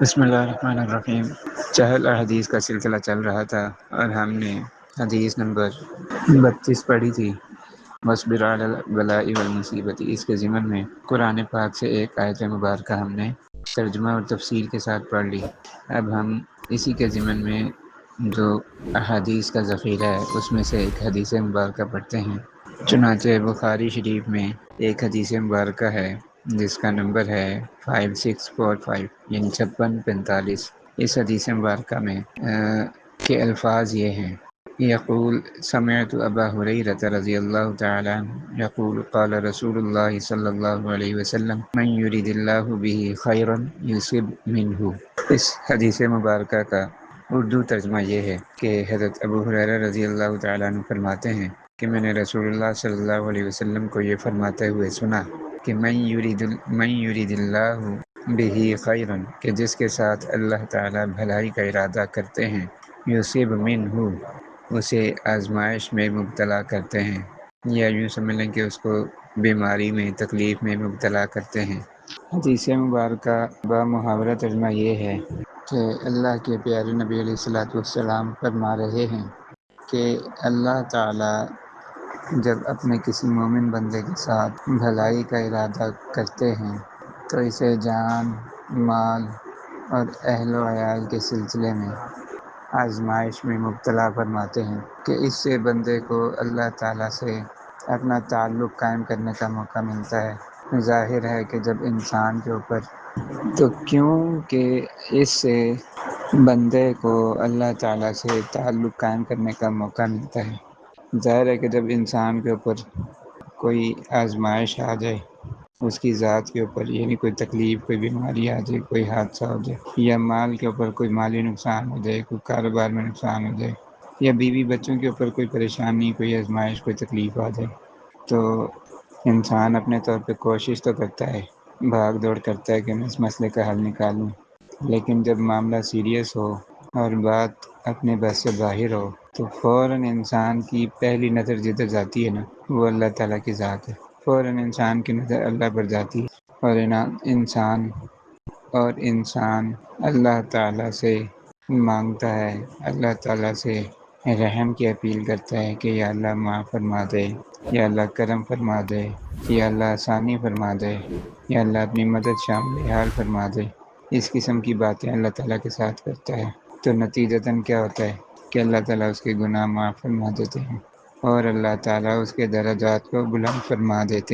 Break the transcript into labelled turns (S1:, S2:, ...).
S1: بسم اللہ الرحمن الرحیم۔ چہل احادیث کا سلسلہ چل رہا تھا اور ہم نے حدیث نمبر 32 پڑھی تھی، وَاصْبِرْ عَلَى الْبَلَاءِ وَالْمُصِیبَةِ۔ اس کے ضمن میں قرآن پاک سے ایک آیت مبارکہ ہم نے ترجمہ اور تفسیر کے ساتھ پڑھ لی۔ اب ہم اسی کے ضمن میں جو احادیث کا ذخیرہ ہے اس میں سے ایک حدیث مبارکہ پڑھتے ہیں۔ چنانچہ بخاری شریف میں ایک حدیث مبارکہ ہے جس کا نمبر ہے 5645 یعنی 5645۔ اس حدیث مبارکہ میں کے الفاظ یہ ہیں: یقول سمعت ابا ہریرہ رضی اللہ تعالی عنہ یقول قال رسول اللہ صلی اللہ علیہ وسلم من یرید اللہ بہ خیرا یصب منہ۔ اس حدیث مبارکہ کا اردو ترجمہ یہ ہے کہ حضرت ابو ہریرہ رضی اللہ تعالیٰ عنہ فرماتے ہیں کہ میں نے رسول اللہ صلی اللہ علیہ وسلم کو یہ فرماتے ہوئے سنا کہ من یرید اللہ بہ خیرا، کہ جس کے ساتھ اللہ تعالیٰ بھلائی کا ارادہ کرتے ہیں، یصب منہ، اسے آزمائش میں مبتلا کرتے ہیں، یا یوں سمجھ لیں کہ اس کو بیماری میں، تکلیف میں مبتلا کرتے ہیں۔ حدیث مبارکہ بمحاورہ ترجمہ یہ ہے کہ اللہ کے پیارے نبی علیہ السلام فرما رہے ہیں کہ اللہ تعالیٰ جب اپنے کسی مومن بندے کے ساتھ بھلائی کا ارادہ کرتے ہیں تو اسے جان، مال اور اہل و عیال کے سلسلے میں آزمائش میں مبتلا فرماتے ہیں کہ اس سے بندے کو اللہ تعالیٰ سے اپنا تعلق قائم کرنے کا موقع ملتا ہے۔ ظاہر ہے کہ جب انسان کے اوپر تو کیونکہ اس سے بندے کو اللہ تعالیٰ سے تعلق قائم کرنے کا موقع ملتا ہے۔ ظاہر ہے کہ جب انسان کے اوپر کوئی آزمائش آ جائے، اس کی ذات کے اوپر، یعنی کوئی تکلیف، کوئی بیماری آ جائے، کوئی حادثہ ہو جائے، یا مال کے اوپر کوئی مالی نقصان ہو جائے، کوئی کاروبار میں نقصان ہو جائے، یا بیوی بچوں کے اوپر کوئی پریشانی، کوئی آزمائش، کوئی تکلیف آ جائے، تو انسان اپنے طور پہ کوشش تو کرتا ہے، بھاگ دوڑ کرتا ہے کہ میں اس مسئلے کا حل نکالوں، لیکن جب معاملہ سیریس ہو اور بات اپنے بس سے باہر ہو تو فوراً انسان کی پہلی نظر جدھر جاتی ہے نا، وہ اللہ تعالیٰ کی ذات ہے۔ فوراً انسان کی نظر اللہ پر جاتی ہے اور انسان اللہ تعالیٰ سے مانگتا ہے، اللہ تعالیٰ سے رحم کی اپیل کرتا ہے کہ یا اللہ معاف فرما دے، یا اللہ کرم فرما دے، یا اللہ آسانی فرما دے، یا اللہ اپنی مدد شامل حال فرما دے۔ اس قسم کی باتیں اللہ تعالیٰ کے ساتھ کرتا ہے تو نتیجتاً کیا ہوتا ہے کہ اللہ تعالیٰ اس کے گناہ معاف فرما دیتے ہیں اور اللہ تعالیٰ اس کے درجات کو بلند فرما دیتے ہیں۔